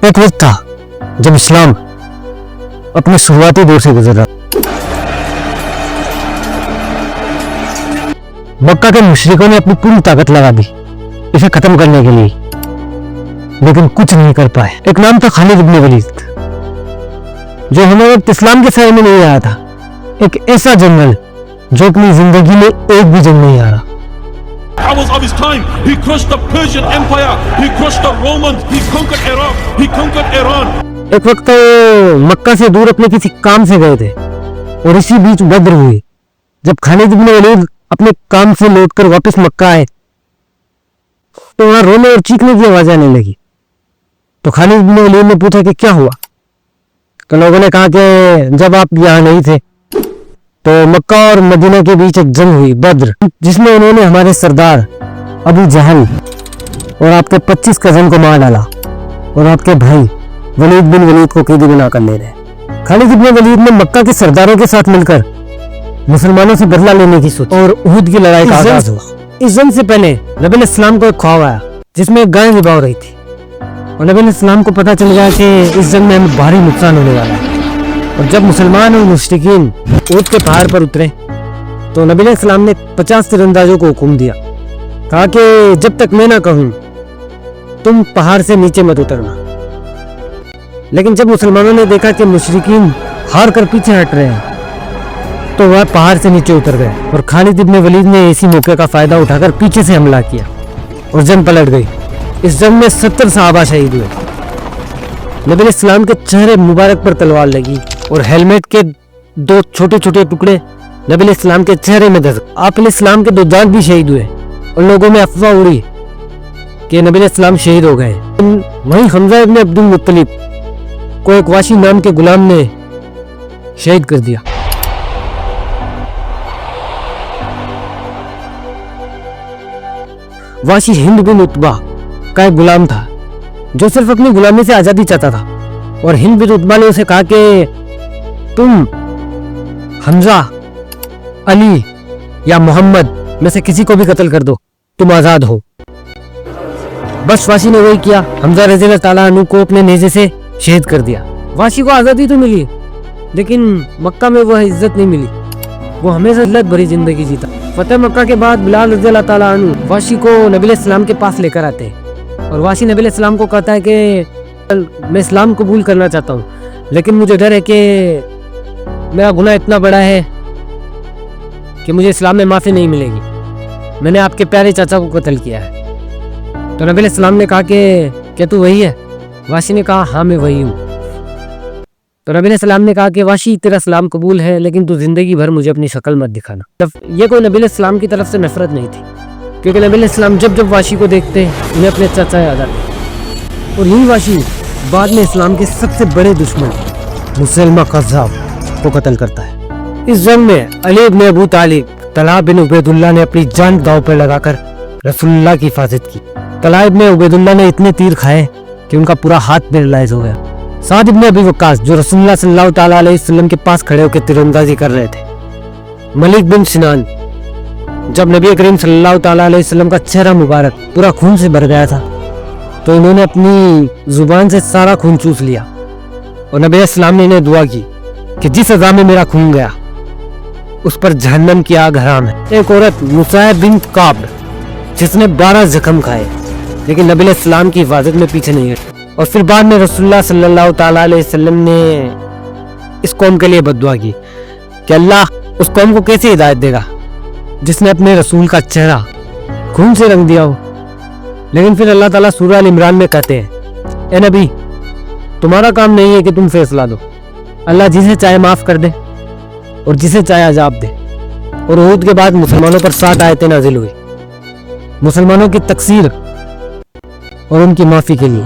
ایک وقت تھا جب اسلام اپنے شروعاتی دور سے گزر رہا. مکہ کے مشرکوں نے اپنی پوری طاقت لگا دی اسے ختم کرنے کے لیے، لیکن کچھ نہیں کر پائے. ایک نام تھا خالد ابن ولید، جو ہمیں وقت اسلام کے سائے میں نہیں آیا تھا. ایک ایسا جنرل جو اپنی زندگی میں ایک بھی جنگ نہیں ہارا. Hours of his time, he crushed the Persian Empire, he crushed the Romans, he conquered Iraq, he conquered Iran. ایک وقت مکہ سے دور اپنے کسی کام سے گئے تھے اور اسی بیچ بدر ہوئی. جب خالد ابن ولید اپنے کام سے لوٹ کر واپس مکہ آئے تو وہاں رونے اور چیخنے کی آواز آنے لگی. تو خالد ابن ولید نے پوچھا کہ کیا ہوا؟ تو لوگوں نے کہا کہ جب آپ یہاں نہیں تھے تو مکہ اور مدینہ کے بیچ ایک جنگ ہوئی بدر، جس میں انہوں نے ہمارے سردار ابو جہل اور آپ کے 25 کزن کو مار ڈالا اور آپ کے بھائی ولید بن ولید کو قیدی بنا کر لے رہے. خالد ابن ولید نے مکہ کے سرداروں کے ساتھ مل کر مسلمانوں سے بدلہ لینے کی سوچی اور احد کی لڑائی کا آغاز ہوا. اس جنگ سے پہلے نبی علیہ السلام کو ایک خواب آیا جس میں ایک گائے ذبح ہو رہی تھی اور نبی علیہ السلام کو پتہ چل گیا کہ اس جنگ میں ہمیں بھاری نقصان ہونے والا ہے. اور جب مسلمان اور مشرکین احد کے پہاڑ پر اترے تو نبی علیہ السلام نے 50 تیراندازوں کو حکم دیا، کہا کہ جب تک میں نہ کہوں تم پہاڑ سے نیچے مت اترنا. لیکن جب مسلمانوں نے دیکھا کہ مشرکین ہار کر پیچھے ہٹ رہے ہیں تو وہ پہاڑ سے نیچے اتر گئے اور خالد ابن ولید نے اسی موقع کا فائدہ اٹھا کر پیچھے سے حملہ کیا اور جنگ پلٹ گئی. اس جنگ میں 70 صحابہ شہید ہوئے. نبی علیہ السلام کے چہرے مبارک پر تلوار لگی اور ہیلمٹ کے 2 چھوٹے چھوٹے ٹکڑے نبی علیہ السلام کے چہرے میں دھس. آپ علیہ السلام کے 2 دانت بھی شہید ہوئے اور لوگوں میں افواہ اڑی کہ نبی علیہ السلام شہید ہو گئے. وہیں حمزہ ابن عبد المطلب کو ایک واشی نام کے غلام نے شہید کر دیا. واشی ہند بن عتبہ کا ایک غلام تھا جو صرف اپنی غلامی سے آزادی چاہتا تھا، اور ہند بن عتبہ نے اسے کہا کہ تم حمزہ، علی یا محمد میں سے کسی کو بھی قتل کر دو، تم آزاد ہو. بس واشی نے وہی کیا. حمزہ رضی اللہ تعالیٰ عنہ کو اپنے نیزے سے شہید کر دیا. واشی کو آزادی تو ملی لیکن مکہ میں وہ عزت نہیں ملی. وہ ہمیشہ ذلت بھری زندگی جیتا. فتح مکہ کے بعد بلال رضی اللہ تعالیٰ عنہ واشی کو نبی علیہ السلام کے پاس لے کر آتے ہیں اور واشی نبی علیہ السلام کو کہتا ہے کہ میں اسلام قبول کرنا چاہتا ہوں لیکن مجھے ڈر ہے کہ میرا گناہ اتنا بڑا ہے کہ مجھے اسلام میں معافی نہیں ملے گی. میں نے آپ کے پیارے چاچا کو قتل کیا ہے. تو نبی علیہ السلام نے کہا کہ کیا تو وہی ہے؟ واشی نے کہا ہاں میں وہی ہوں. تو نبی علیہ السلام نے کہا کہ واشی تیرا اسلام قبول ہے لیکن تو زندگی بھر مجھے اپنی شکل مت دکھانا. یہ کوئی نبی علیہ السلام کی طرف سے نفرت نہیں تھی کیونکہ نبی علیہ السلام جب جب واشی کو دیکھتے انہیں اپنے چاچا یاد آتے. اور یہی واشی بعد میں اسلام کے سب سے بڑے دشمن مسلمہ قذاب کو قتل کرتا ہے. اس جنگ میں علی ابن ابو طالب، طلحہ بن عبید اللہ نے اپنی جان داؤ پر لگا کر رسول اللہ کی حفاظت کی. طلحہ ابن عبید اللہ نے اتنے تیر کھائے کہ ان کا پورا ہاتھ پیرالائز ہو گیا. سعد ابن ابی وقاص جو رسول اللہ صلی اللہ تعالیٰ علیہ وسلم کے پاس کھڑے ہو کے تیراندازی کر رہے تھے. ملک بن سنان، جب نبی کریم صلی اللہ تعالیٰ علیہ وسلم کا چہرہ مبارک پورا خون سے بھر گیا تھا تو انہوں نے اپنی زبان سے سارا خون چوس لیا اور نبی علیہ السلام نے انہیں دعا کی کہ جس عذاب میں میرا خون گیا اس پر جہنم کی آگ حرام ہے. ایک عورت مصعب بنت کعب جس نے 12 زخم کھائے لیکن نبی علیہ السلام کی حفاظت میں پیچھے نہیں ہٹی. اور پھر بعد میں رسول اللہ صلی اللہ تعالیٰ علیہ وسلم نے اس قوم کے لیے بد دعا کی کہ اللہ اس قوم کو کیسے ہدایت دے گا جس نے اپنے رسول کا چہرہ خون سے رنگ دیا ہو. لیکن پھر اللہ تعالیٰ سورہ ال عمران میں کہتے ہیں اے نبی تمہارا کام نہیں ہے کہ تم فیصلہ دو، اللہ جسے چاہے معاف کر دے اور جسے چاہے عذاب دے. اور احد کے بعد مسلمانوں پر 7 آیتیں نازل ہوئی مسلمانوں کی تکثیر اور ان کی معافی کے لیے.